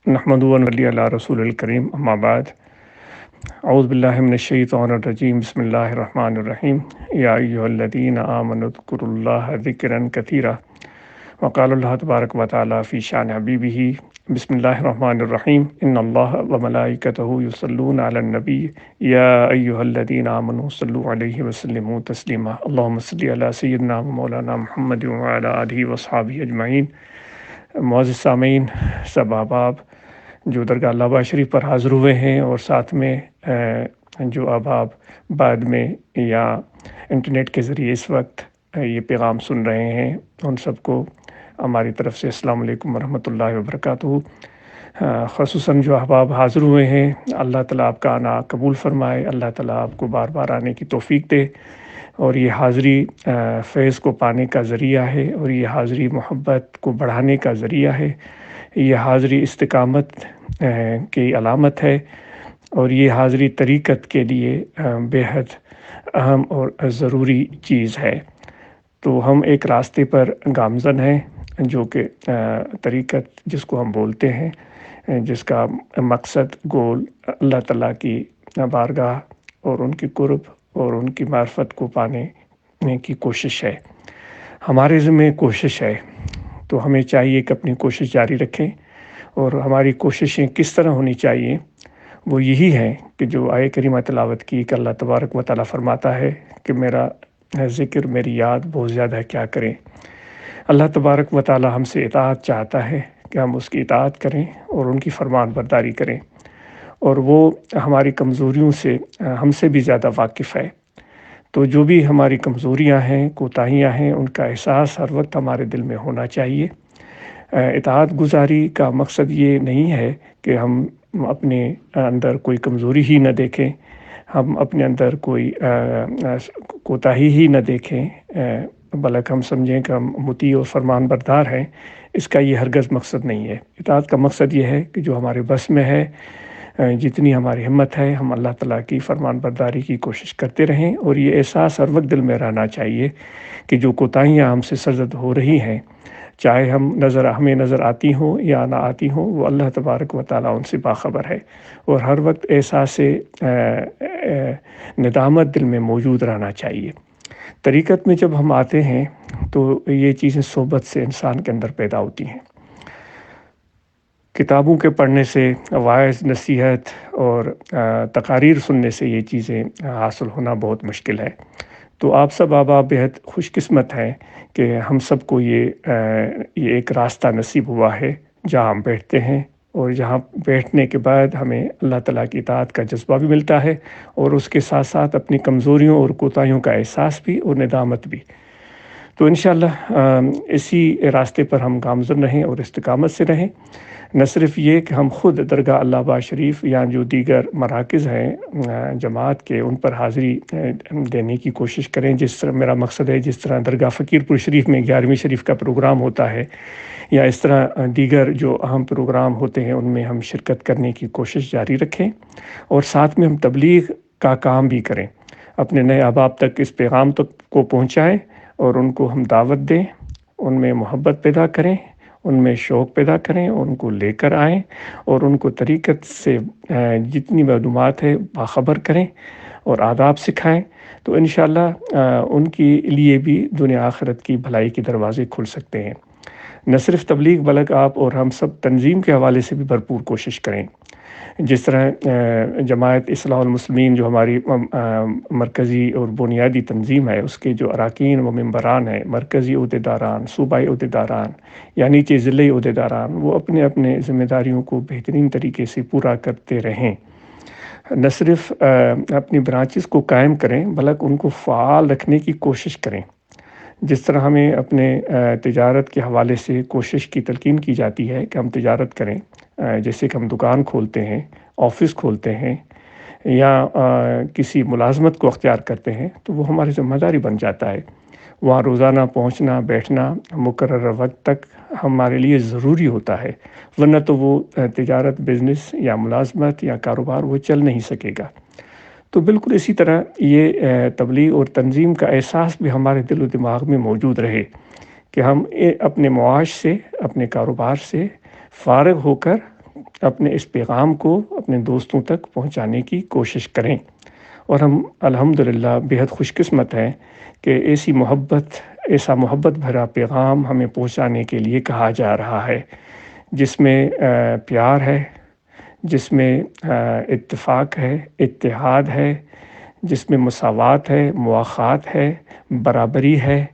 نحمدہ و نصلی علی رسول الکریم، اما بعد، اعوذ باللہ من الشیطان الرجیم، بسم اللہ الرحمن الرحیم۔ یا ایھا الذین آمنوا اذکروا اللہ ذکرا کثیرا، وقال اللہ تبارک و تعالی فی شان حبیبہ، بسم اللہ الرحمن الرحیم، ان اللہ وملائکتہ یصلون علی النبی یا ایھا الذین آمنوا صلوا علیہ وسلموا تسلیما، اللہم صل علی سیدنا و مولانا محمد وعلی آلہ وصحبہ اجمعین۔ معزز سامعین، سب احباب جو درگاہ لابا شریف پر حاضر ہوئے ہیں اور ساتھ میں جو احباب بعد میں یا انٹرنیٹ کے ذریعے اس وقت یہ پیغام سن رہے ہیں، ان سب کو ہماری طرف سے السلام علیکم ورحمۃ اللہ وبرکاتہ۔ خصوصاً جو احباب حاضر ہوئے ہیں، اللہ تعالیٰ آپ کا آنا قبول فرمائے، اللہ تعالیٰ آپ کو بار بار آنے کی توفیق دے، اور یہ حاضری فیض کو پانے کا ذریعہ ہے، اور یہ حاضری محبت کو بڑھانے کا ذریعہ ہے، یہ حاضری استقامت کی علامت ہے، اور یہ حاضری طریقت کے لیے بے حد اہم اور ضروری چیز ہے۔ تو ہم ایک راستے پر گامزن ہیں، جو کہ طریقت جس کو ہم بولتے ہیں، جس کا مقصد گول اللہ تعالیٰ کی بارگاہ اور ان کی قرب اور ان کی معرفت کو پانے کی کوشش ہے۔ ہمارے ذمہ کوشش ہے، تو ہمیں چاہیے کہ اپنی کوشش جاری رکھیں، اور ہماری کوششیں کس طرح ہونی چاہیے؟ وہ یہی ہے کہ جو آیہ کریمہ تلاوت کی کہ اللہ تبارک و تعالیٰ فرماتا ہے کہ میرا ذکر، میری یاد بہت زیادہ کیا کریں۔ اللہ تبارک و تعالیٰ ہم سے اطاعت چاہتا ہے کہ ہم اس کی اطاعت کریں اور ان کی فرمان برداری کریں، اور وہ ہماری کمزوریوں سے ہم سے بھی زیادہ واقف ہے۔ تو جو بھی ہماری کمزوریاں ہیں، کوتاہیاں ہیں، ان کا احساس ہر وقت ہمارے دل میں ہونا چاہیے۔ اطاعت گزاری کا مقصد یہ نہیں ہے کہ ہم اپنے اندر کوئی کمزوری ہی نہ دیکھیں، ہم اپنے اندر کوئی کوتاہی ہی نہ دیکھیں، بلکہ ہم سمجھیں کہ ہم مطیع اور فرمان بردار ہیں۔ اس کا یہ ہرگز مقصد نہیں ہے۔ اطاعت کا مقصد یہ ہے کہ جو ہمارے بس میں ہے، جتنی ہماری ہمت ہے، ہم اللہ تعالیٰ کی فرمان برداری کی کوشش کرتے رہیں، اور یہ احساس ہر وقت دل میں رہنا چاہیے کہ جو کوتاہیاں ہم سے سرزد ہو رہی ہیں، چاہے ہمیں نظر آتی ہوں یا نہ آتی ہوں، وہ اللہ تبارک و تعالیٰ ان سے باخبر ہے، اور ہر وقت احساس ندامت دل میں موجود رہنا چاہیے۔ طریقت میں جب ہم آتے ہیں تو یہ چیزیں صحبت سے انسان کے اندر پیدا ہوتی ہیں۔ کتابوں کے پڑھنے سے، واعظ، نصیحت اور تقاریر سننے سے یہ چیزیں حاصل ہونا بہت مشکل ہے۔ تو آپ سب احباب بہت خوش قسمت ہیں کہ ہم سب کو یہ ایک راستہ نصیب ہوا ہے جہاں ہم بیٹھتے ہیں، اور جہاں بیٹھنے کے بعد ہمیں اللہ تعالیٰ کی اطاعت کا جذبہ بھی ملتا ہے، اور اس کے ساتھ ساتھ اپنی کمزوریوں اور کوتاہیوں کا احساس بھی اور ندامت بھی۔ تو انشاءاللہ اسی راستے پر ہم گامزن رہیں اور استقامت سے رہیں۔ نہ صرف یہ کہ ہم خود درگاہ لابا شریف یا جو دیگر مراکز ہیں جماعت کے، ان پر حاضری دینے کی کوشش کریں، جس طرح میرا مقصد ہے، جس طرح درگاہ فقیر پور شریف میں 11ویں شریف کا پروگرام ہوتا ہے، یا اس طرح دیگر جو اہم پروگرام ہوتے ہیں، ان میں ہم شرکت کرنے کی کوشش جاری رکھیں، اور ساتھ میں ہم تبلیغ کا کام بھی کریں، اپنے نئے احباب تک اس پیغام کو پہنچائیں، اور ان کو ہم دعوت دیں، ان میں محبت پیدا کریں، ان میں شوق پیدا کریں، ان کو لے کر آئیں، اور ان کو طریقت سے جتنی معلومات ہے باخبر کریں اور آداب سکھائیں۔ تو انشاءاللہ ان کے لیے بھی دنیا آخرت کی بھلائی کے دروازے کھل سکتے ہیں۔ نہ صرف تبلیغ، بلکہ آپ اور ہم سب تنظیم کے حوالے سے بھی بھرپور کوشش کریں۔ جس طرح جماعت اصلاح المسلمین جو ہماری مرکزی اور بنیادی تنظیم ہے، اس کے جو اراکین و ممبران ہیں، مرکزی عہدیداران، صوبائی عہدیداران یا نیچے ضلعی عہدیداران، وہ اپنے اپنے ذمہ داریوں کو بہترین طریقے سے پورا کرتے رہیں۔ نہ صرف اپنی برانچز کو قائم کریں، بلکہ ان کو فعال رکھنے کی کوشش کریں۔ جس طرح ہمیں اپنے تجارت کے حوالے سے کوشش کی تلقین کی جاتی ہے کہ ہم تجارت کریں، جیسے کہ ہم دکان کھولتے ہیں، آفس کھولتے ہیں، یا کسی ملازمت کو اختیار کرتے ہیں، تو وہ ہماری ذمہ داری بن جاتا ہے۔ وہاں روزانہ پہنچنا، بیٹھنا مقررہ وقت تک ہمارے لیے ضروری ہوتا ہے، ورنہ تو وہ تجارت، بزنس یا ملازمت یا کاروبار وہ چل نہیں سکے گا۔ تو بالکل اسی طرح یہ تبلیغ اور تنظیم کا احساس بھی ہمارے دل و دماغ میں موجود رہے کہ ہم اپنے معاش سے، اپنے کاروبار سے فارغ ہو کر اپنے اس پیغام کو اپنے دوستوں تک پہنچانے کی کوشش کریں۔ اور ہم الحمدللہ بیحد خوش قسمت ہیں کہ ایسا محبت بھرا پیغام ہمیں پہنچانے کے لیے کہا جا رہا ہے، جس میں پیار ہے، جس میں اتفاق ہے، اتحاد ہے، جس میں مساوات ہے، مواخات ہے، برابری ہے،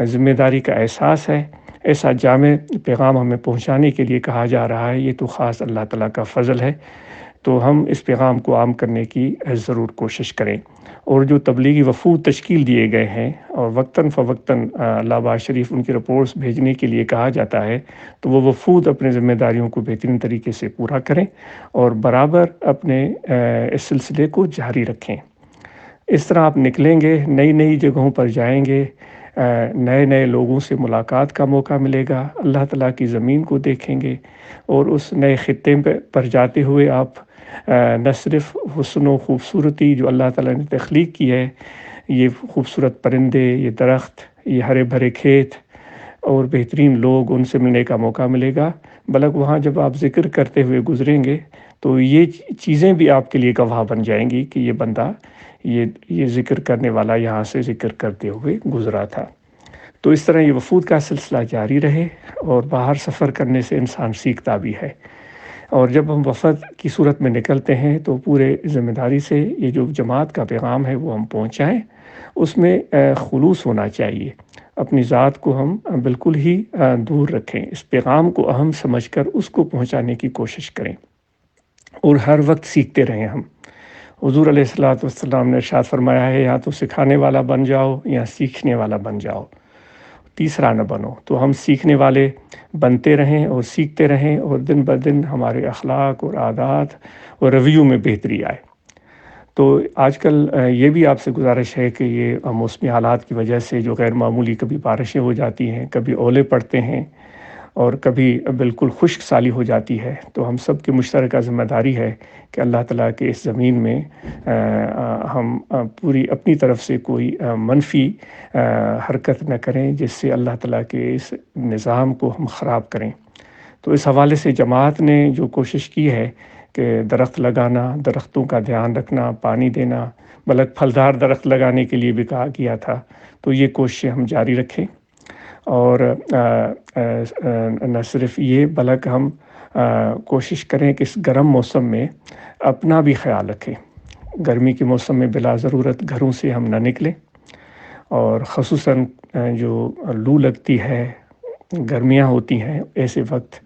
ذمہ داری کا احساس ہے۔ ایسا جامع پیغام ہمیں پہنچانے کے لیے کہا جا رہا ہے۔ یہ تو خاص اللہ تعالیٰ کا فضل ہے، تو ہم اس پیغام کو عام کرنے کی ضرور کوشش کریں۔ اور جو تبلیغی وفود تشکیل دیے گئے ہیں اور وقتاً فوقتاً اللہ آباد شریف ان کی رپورٹس بھیجنے کے لیے کہا جاتا ہے، تو وہ وفود اپنے ذمہ داریوں کو بہترین طریقے سے پورا کریں اور برابر اپنے اس سلسلے کو جاری رکھیں۔ اس طرح آپ نکلیں گے، نئی نئی جگہوں پر جائیں گے، نئے نئے لوگوں سے ملاقات کا موقع ملے گا، اللہ تعالیٰ کی زمین کو دیکھیں گے، اور اس نئے خطے پر جاتے ہوئے آپ نہ صرف حسن و خوبصورتی جو اللہ تعالیٰ نے تخلیق کی ہے، یہ خوبصورت پرندے، یہ درخت، یہ ہرے بھرے کھیت اور بہترین لوگ، ان سے ملنے کا موقع ملے گا، بلکہ وہاں جب آپ ذکر کرتے ہوئے گزریں گے تو یہ چیزیں بھی آپ کے لیے گواہ بن جائیں گی کہ یہ بندہ، یہ ذکر کرنے والا یہاں سے ذکر کرتے ہوئے گزرا تھا۔ تو اس طرح یہ وفود کا سلسلہ جاری رہے، اور باہر سفر کرنے سے انسان سیکھتا بھی ہے، اور جب ہم وفد کی صورت میں نکلتے ہیں تو پورے ذمہ داری سے یہ جو جماعت کا پیغام ہے وہ ہم پہنچائیں۔ اس میں خلوص ہونا چاہیے، اپنی ذات کو ہم بالکل ہی دور رکھیں، اس پیغام کو اہم سمجھ کر اس کو پہنچانے کی کوشش کریں، اور ہر وقت سیکھتے رہیں۔ ہم حضور علیہ الصلوۃ والسلام نے ارشاد فرمایا ہے، یا تو سکھانے والا بن جاؤ یا سیکھنے والا بن جاؤ، تیسرا نہ بنو۔ تو ہم سیکھنے والے بنتے رہیں اور سیکھتے رہیں، اور دن بدن ہمارے اخلاق اور عادات اور رویوں میں بہتری آئے۔ تو آج کل یہ بھی آپ سے گزارش ہے کہ یہ موسمی حالات کی وجہ سے جو غیر معمولی کبھی بارشیں ہو جاتی ہیں، کبھی اولے پڑتے ہیں، اور کبھی بالکل خشک سالی ہو جاتی ہے، تو ہم سب کی مشترکہ ذمہ داری ہے کہ اللہ تعالیٰ کے اس زمین میں ہم پوری اپنی طرف سے کوئی منفی حرکت نہ کریں جس سے اللہ تعالیٰ کے اس نظام کو ہم خراب کریں۔ تو اس حوالے سے جماعت نے جو کوشش کی ہے کہ درخت لگانا، درختوں کا دھیان رکھنا، پانی دینا، بلکہ پھلدار درخت لگانے کے لیے بھی کہا گیا تھا، تو یہ کوششیں ہم جاری رکھیں۔ اور نہ صرف یہ بلکہ ہم کوشش کریں کہ اس گرم موسم میں اپنا بھی خیال رکھیں۔ گرمی کے موسم میں بلا ضرورت گھروں سے ہم نہ نکلیں، اور خصوصاً جو لو لگتی ہے، گرمیاں ہوتی ہیں، ایسے وقت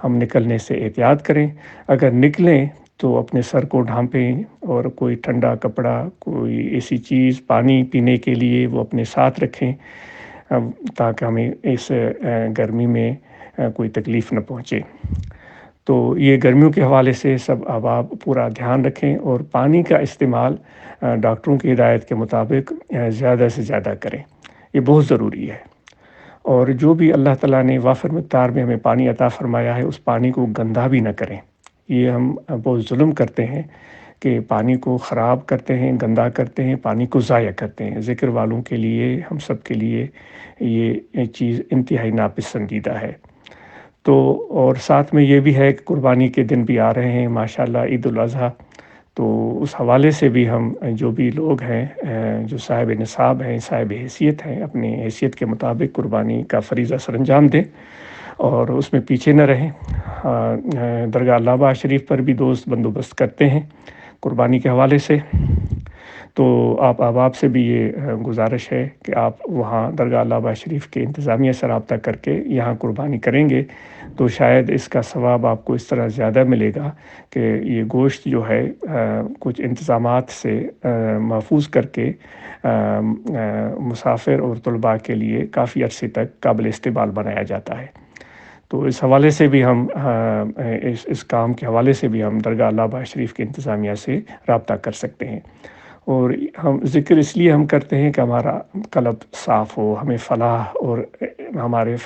ہم نکلنے سے احتیاط کریں۔ اگر نکلیں تو اپنے سر کو ڈھانپیں، اور کوئی ٹھنڈا کپڑا، کوئی ایسی چیز پانی پینے کے لیے وہ اپنے ساتھ رکھیں، تاکہ ہمیں اس گرمی میں کوئی تکلیف نہ پہنچے۔ تو یہ گرمیوں کے حوالے سے سب احباب پورا دھیان رکھیں، اور پانی کا استعمال ڈاکٹروں کی ہدایت کے مطابق زیادہ سے زیادہ کریں، یہ بہت ضروری ہے۔ اور جو بھی اللہ تعالیٰ نے وافر مقدار میں ہمیں پانی عطا فرمایا ہے، اس پانی کو گندا بھی نہ کریں۔ یہ ہم بہت ظلم کرتے ہیں کہ پانی کو خراب کرتے ہیں، گندا کرتے ہیں، پانی کو ضائع کرتے ہیں۔ ذکر والوں کے لیے، ہم سب کے لیے یہ چیز انتہائی ناپسندیدہ ہے۔ تو اور ساتھ میں یہ بھی ہے کہ قربانی کے دن بھی آ رہے ہیں ماشاءاللہ، عید الاضحیٰ، تو اس حوالے سے بھی ہم جو بھی لوگ ہیں جو صاحب نصاب ہیں، صاحب حیثیت ہیں، اپنی حیثیت کے مطابق قربانی کا فریضہ سر انجام دیں، اور اس میں پیچھے نہ رہیں۔ درگاہ اللہ آباد شریف پر بھی دوست بندوبست کرتے ہیں قربانی کے حوالے سے، تو آپ احباب سے بھی یہ گزارش ہے کہ آپ وہاں درگاہ اللہ آباد شریف کے انتظامیہ سے رابطہ کر کے یہاں قربانی کریں گے تو شاید اس کا ثواب آپ کو اس طرح زیادہ ملے گا کہ یہ گوشت جو ہے کچھ انتظامات سے محفوظ کر کے مسافر اور طلباء کے لیے کافی عرصے تک قابل استعمال بنایا جاتا ہے۔ تو اس حوالے سے بھی ہم اس کام کے حوالے سے بھی ہم درگاہ اللہ آباد شریف کے انتظامیہ سے رابطہ کر سکتے ہیں۔ اور ہم ذکر اس لیے ہم کرتے ہیں کہ ہمارا قلب صاف ہو، ہمیں فلاح اور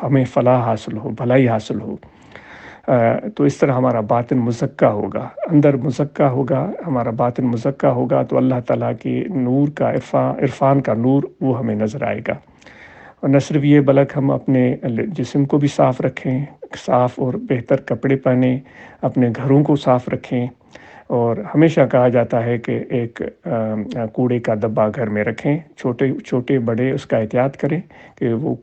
ہمیں فلاح حاصل ہو، بھلائی حاصل ہو۔ تو اس طرح ہمارا باطن مزکہ ہوگا، اندر مزکہ ہوگا، ہمارا باطن مزکہ ہوگا تو اللہ تعالیٰ کے نور کا عرفان کا نور وہ ہمیں نظر آئے گا۔ اور نہ صرف یہ بلکہ ہم اپنے جسم کو بھی صاف رکھیں، صاف اور بہتر کپڑے پہنیں، اپنے گھروں کو صاف رکھیں، اور ہمیشہ کہا جاتا ہے کہ ایک کوڑے کا ڈبہ گھر میں رکھیں، چھوٹے بڑے اس کا احتیاط کریں کہ وہ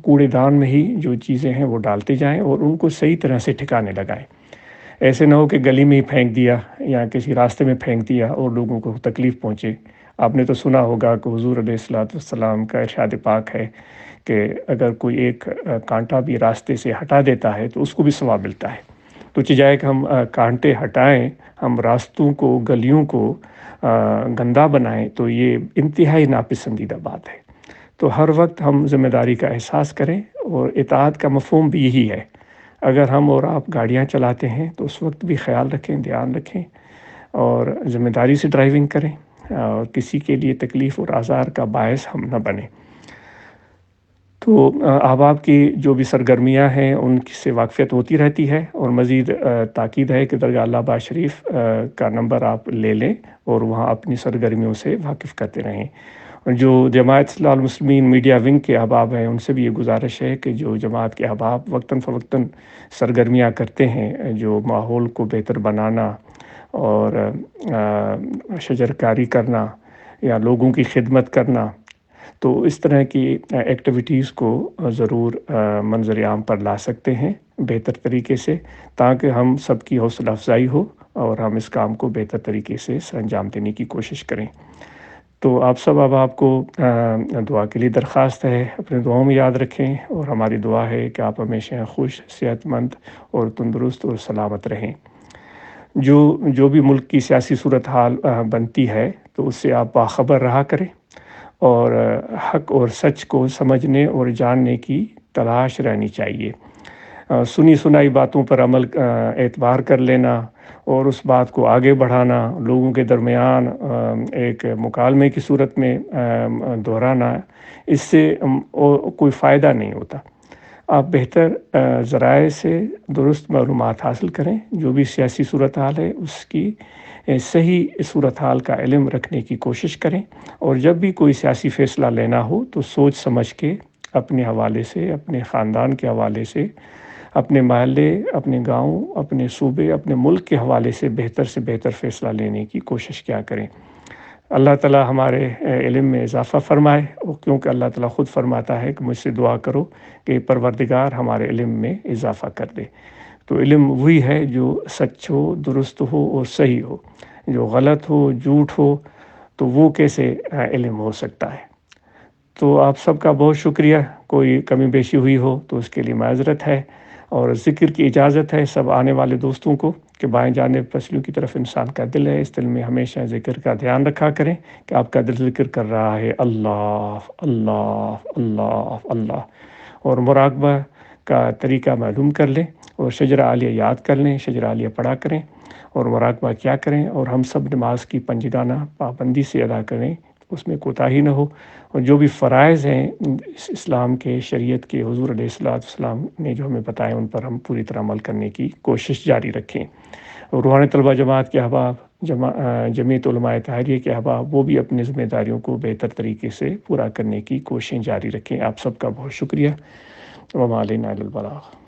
کوڑے دان میں ہی جو چیزیں ہیں وہ ڈالتے جائیں اور ان کو صحیح طرح سے ٹھکانے لگائیں۔ ایسے نہ ہو کہ گلی میں ہی پھینک دیا یا کسی راستے میں پھینک دیا اور لوگوں کو تکلیف پہنچے۔ آپ نے تو سنا ہوگا کہ حضور علیہ الصلوۃ والسلام کا ارشاد پاک ہے کہ اگر کوئی ایک کانٹا بھی راستے سے ہٹا دیتا ہے تو اس کو بھی ثواب ملتا ہے۔ تو چاہے کہ ہم کانٹے ہٹائیں، ہم راستوں کو، گلیوں کو گندا بنائیں، تو یہ انتہائی ناپسندیدہ بات ہے۔ تو ہر وقت ہم ذمہ داری کا احساس کریں، اور اطاعت کا مفہوم بھی یہی ہے۔ اگر ہم اور آپ گاڑیاں چلاتے ہیں تو اس وقت بھی خیال رکھیں، دھیان رکھیں، اور ذمہ داری سے ڈرائیونگ کریں، اور کسی کے لیے تکلیف اور آزار کا باعث ہم نہ بنیں۔ تو احباب کی جو بھی سرگرمیاں ہیں ان سے واقفیت ہوتی رہتی ہے، اور مزید تاکید ہے کہ درگاہ اللہ باز شریف کا نمبر آپ لے لیں اور وہاں اپنی سرگرمیوں سے واقف کرتے رہیں۔ جو جماعت اصلاح المسلمین میڈیا ونگ کے احباب ہیں ان سے بھی یہ گزارش ہے کہ جو جماعت کے احباب وقتاً فوقتاً سرگرمیاں کرتے ہیں، جو ماحول کو بہتر بنانا اور شجرکاری کرنا یا لوگوں کی خدمت کرنا، تو اس طرح کی ایکٹیویٹیز کو ضرور منظر عام پر لا سکتے ہیں بہتر طریقے سے، تاکہ ہم سب کی حوصلہ افزائی ہو اور ہم اس کام کو بہتر طریقے سے سر انجام دینے کی کوشش کریں۔ تو آپ سب احباب کو دعا کے لیے درخواست ہے، اپنے دعاؤں میں یاد رکھیں، اور ہماری دعا ہے کہ آپ ہمیشہ خوش، صحت مند اور تندرست اور سلامت رہیں۔ جو بھی ملک کی سیاسی صورتحال بنتی ہے تو اس سے آپ باخبر رہا کریں، اور حق اور سچ کو سمجھنے اور جاننے کی تلاش رہنی چاہیے۔ سنی سنائی باتوں پر عمل اعتبار کر لینا اور اس بات کو آگے بڑھانا، لوگوں کے درمیان ایک مکالمے کی صورت میں دہرانا، اس سے کوئی فائدہ نہیں ہوتا۔ آپ بہتر ذرائع سے درست معلومات حاصل کریں، جو بھی سیاسی صورتحال ہے اس کی صحیح صورتحال کا علم رکھنے کی کوشش کریں، اور جب بھی کوئی سیاسی فیصلہ لینا ہو تو سوچ سمجھ کے اپنے حوالے سے، اپنے خاندان کے حوالے سے، اپنے محلے، اپنے گاؤں، اپنے صوبے، اپنے ملک کے حوالے سے بہتر فیصلہ لینے کی کوشش کیا کریں۔ اللہ تعالیٰ ہمارے علم میں اضافہ فرمائے، کیونکہ اللہ تعالیٰ خود فرماتا ہے کہ مجھ سے دعا کرو کہ پروردگار ہمارے علم میں اضافہ کر دے۔ تو علم وہی ہے جو سچ ہو، درست ہو اور صحیح ہو۔ جو غلط ہو، جھوٹ ہو، تو وہ کیسے علم ہو سکتا ہے؟ تو آپ سب کا بہت شکریہ۔ کوئی کمی بیشی ہوئی ہو تو اس کے لیے معذرت ہے، اور ذکر کی اجازت ہے سب آنے والے دوستوں کو کہ بائیں جانب پسلیوں کی طرف انسان کا دل ہے، اس دل میں ہمیشہ ذکر کا دھیان رکھا کریں کہ آپ کا دل ذکر کر رہا ہے اللہ اللہ اللہ اللہ، اور مراقبہ کا طریقہ معلوم کر لیں، اور شجرہ عالیہ یاد کر لیں، شجرہ عالیہ پڑھا کریں اور مراقبہ کیا کریں، اور ہم سب نماز کی پنجگانہ پابندی سے ادا کریں، اس میں کوتاہی نہ ہو، اور جو بھی فرائض ہیں اسلام کے، شریعت کے، حضور علیہ الصلوۃ والسلام نے جو ہمیں بتائے ان پر ہم پوری طرح عمل کرنے کی کوشش جاری رکھیں۔ اور روحانی طلبہ جماعت کے احباب، جمعیت علماء طاہریہ کے احباب، وہ بھی اپنی ذمہ داریوں کو بہتر طریقے سے پورا کرنے کی کوششیں جاری رکھیں۔ آپ سب کا بہت شکریہ۔ وما علینا الا البلاغ۔